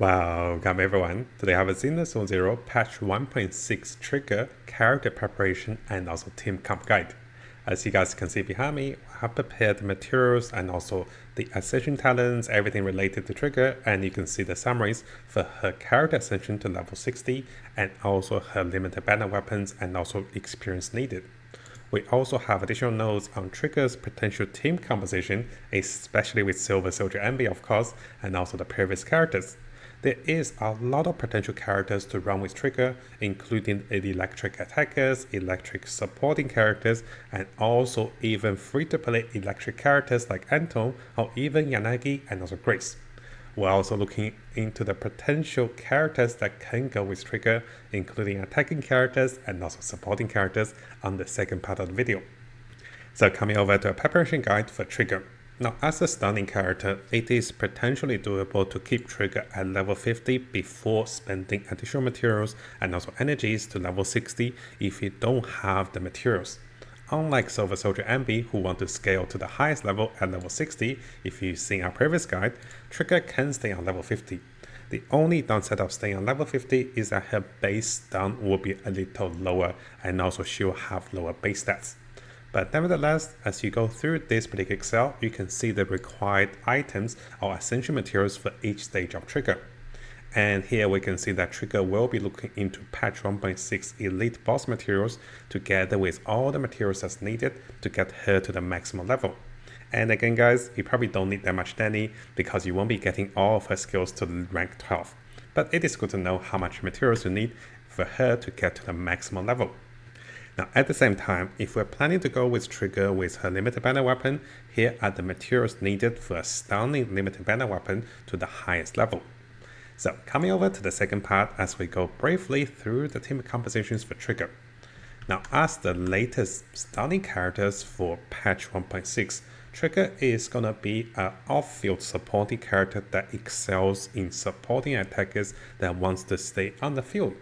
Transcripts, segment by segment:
Welcome everyone. Today I have a Zenless 0 patch 1.6 trigger, character preparation, and also team comp guide. As you guys can see behind me, I have prepared the materials and also the ascension talents, everything related to trigger, and you can see the summaries for her character ascension to level 60 and also her limited banner weapons and also experience needed. We also have additional notes on Trigger's potential team composition, especially with Silver Soldier Envy, of course, and also the previous characters. There is a lot of potential characters to run with Trigger, including electric attackers, electric supporting characters, and also even free-to-play electric characters like Anton or even Yanagi and also Grace. We're also looking into the potential characters that can go with Trigger, including attacking characters and also supporting characters on the second part of the video. So coming over to a preparation guide for Trigger. Now, as a stunning character, it is potentially doable to keep Trigger at level 50 before spending additional materials and also energies to level 60 if you don't have the materials. Unlike Silver Soldier Envy, who want to scale to the highest level at level 60, if you've seen our previous guide, Trigger can stay on level 50. The only downside of staying on level 50 is that her base stun will be a little lower and also she'll have lower base stats. But nevertheless, as you go through this particular Excel, you can see the required items or essential materials for each stage of Trigger. And here we can see that Trigger will be looking into patch 1.6 elite boss materials together with all the materials that's needed to get her to the maximum level. And again guys, you probably don't need that much Danny because you won't be getting all of her skills to rank 12. But it is good to know how much materials you need for her to get to the maximum level. Now at the same time, if we're planning to go with Trigger with her limited banner weapon, here are the materials needed for a stunning limited banner weapon to the highest level. So coming over to the second part as we go briefly through the team compositions for Trigger. Now as the latest stunning characters for patch 1.6, Trigger is going to be an off-field supporting character that excels in supporting attackers that wants to stay on the field.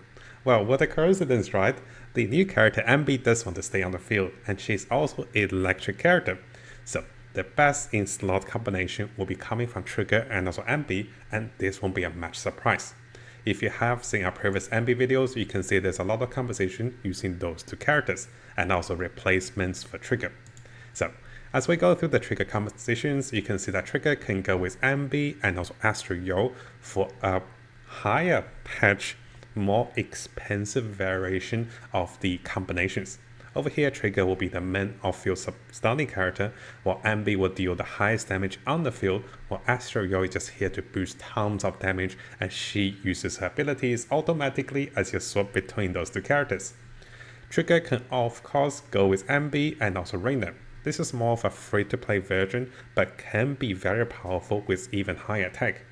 Well, what a coincidence, right? The new character Ambi does want to stay on the field, and she's also an electric character. So the best in slot combination will be coming from Trigger and also Ambi, and this won't be a much surprise. If you have seen our previous Ambi videos, you can see there's a lot of composition using those two characters, and also replacements for Trigger. So as we go through the Trigger compositions, you can see that Trigger can go with Ambi and also Astro Yo for a higher patch, more expensive variation of the combinations. Over here, Trigger will be the main off-field stunning character, while Ambi will deal the highest damage on the field, while Astro Yo is just here to boost tons of damage, and she uses her abilities automatically as you swap between those two characters. Trigger can of course go with Ambi and also Reina. This is more of a free-to-play version, but can be very powerful with even higher attack.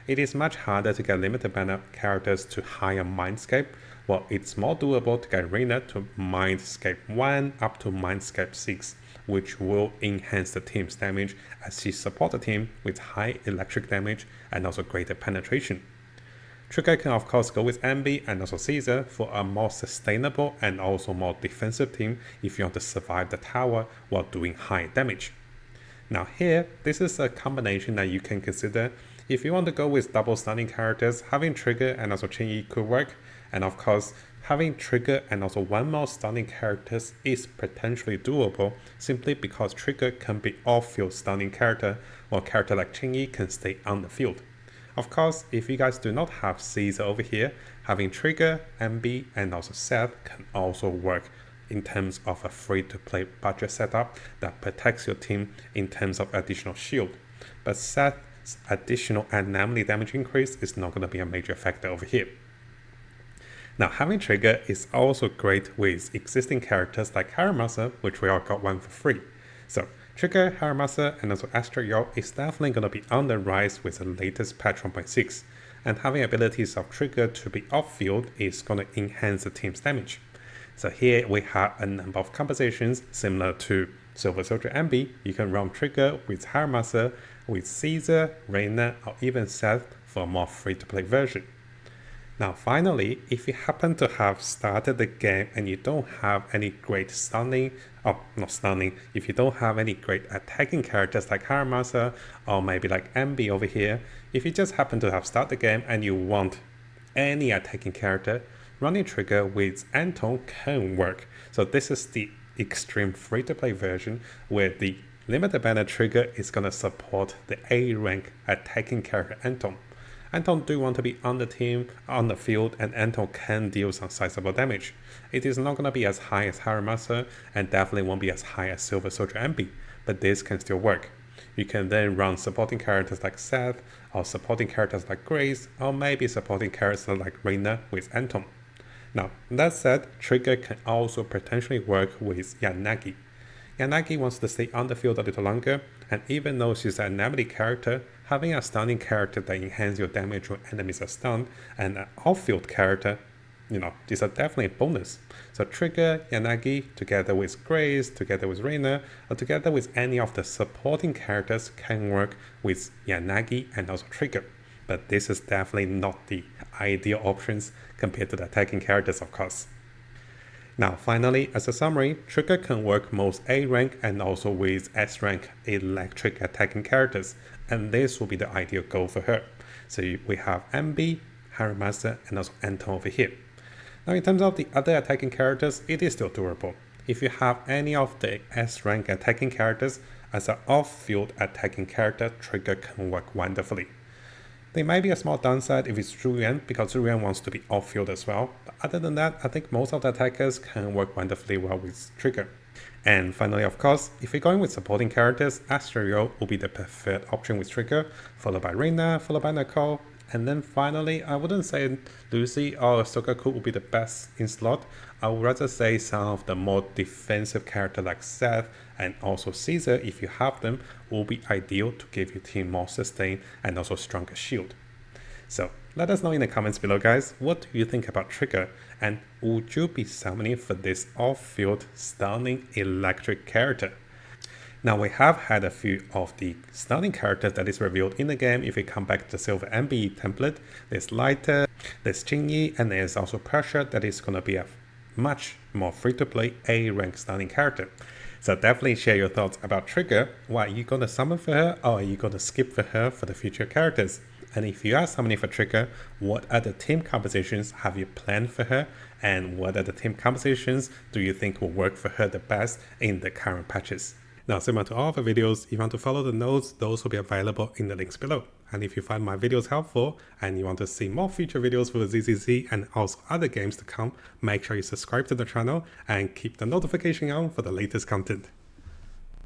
It is much harder to get limited banner characters to higher Mindscape, while it's more doable to get Reina to Mindscape 1 up to Mindscape 6, which will enhance the team's damage as she supports the team with high electric damage and also greater penetration. Trigger can of course go with Ambi and also Caesar for a more sustainable and also more defensive team if you want to survive the tower while doing high damage. Now here, this is a combination that you can consider. If you want to go with double stunning characters, having Trigger and also Qingyi could work, and of course, having Trigger and also one more stunning characters is potentially doable simply because Trigger can be off-field stunning character, while character like Qingyi can stay on the field. Of course, if you guys do not have Caesar over here, having Trigger, Ambi, and also Seth can also work in terms of a free-to-play budget setup that protects your team in terms of additional shield. But Seth's additional anomaly damage increase is not going to be a major factor over here. Now, having Trigger is also great with existing characters like Haramasa, which we all got one for free. So Trigger, Haramasa, and also Astro Yo is definitely going to be on the rise with the latest patch 1.6, and having abilities of Trigger to be off-field is going to enhance the team's damage. So here we have a number of compositions similar to Silver Soldier Envy. You can run Trigger with Haramasa, with Caesar, Reina, or even Seth for a more free-to-play version. Now finally, if you happen to have started the game and you don't have any great stunning, or not stunning, if you don't have any great attacking characters like Haramasa or maybe like MB over here, if you just happen to have started the game and you want any attacking character, running trigger with Anton can work. So this is the extreme free-to-play version where the limited banner trigger is going to support the A rank attacking character Anton. Anton do want to be on the team, on the field, and Anton can deal some sizable damage. It is not going to be as high as Haramasa and definitely won't be as high as Silver Soldier MB, but this can still work. You can then run supporting characters like Seth, or supporting characters like Grace, or maybe supporting characters like Reina with Anton. Now, that said, Trigger can also potentially work with Yanagi. Yanagi wants to stay on the field a little longer, and even though she's an enemy character, having a stunning character that enhances your damage when enemies are stunned, and an off-field character, these are definitely a bonus. So Trigger, Yanagi, together with Grace, together with Reina, or together with any of the supporting characters can work with Yanagi and also Trigger. But this is definitely not the ideal options compared to the attacking characters, of course. Now finally, as a summary, Trigger can work most A rank and also with S rank electric attacking characters, and this will be the ideal goal for her. So we have MB, Haramasa, and also Anton over here. Now in terms of the other attacking characters, it is still doable. If you have any of the S rank attacking characters, as an off-field attacking character, Trigger can work wonderfully. There might be a small downside if it's Zhu Yuan, because Zhu Yuan wants to be off-field as well. But other than that, I think most of the attackers can work wonderfully well with Trigger. And finally, of course, if you're going with supporting characters, Asterio will be the preferred option with Trigger, followed by Reina, followed by Nicole. And then finally, I wouldn't say Lucy or Sokaku will be the best in slot. I would rather say some of the more defensive characters like Seth and also Caesar, if you have them, will be ideal to give your team more sustain and also stronger shield. So let us know in the comments below, guys, what do you think about Trigger, and would you be summoning for this off-field stunning electric character? Now we have had a few of the stunning characters that is revealed in the game. If we come back to the Silver MB template, there's Lighter, there's Qingyi, and there's also Pressure that is going to be a much more free-to-play A-rank stunning character. So definitely share your thoughts about Trigger. What, are you going to summon for her, or are you going to skip for her for the future characters? And if you are summoning for Trigger, what other team compositions have you planned for her? And what other team compositions do you think will work for her the best in the current patches? Now, similar to all of the videos, if you want to follow the notes, those will be available in the links below. And if you find my videos helpful and you want to see more future videos for ZZZ and also other games to come, make sure you subscribe to the channel and keep the notification on for the latest content.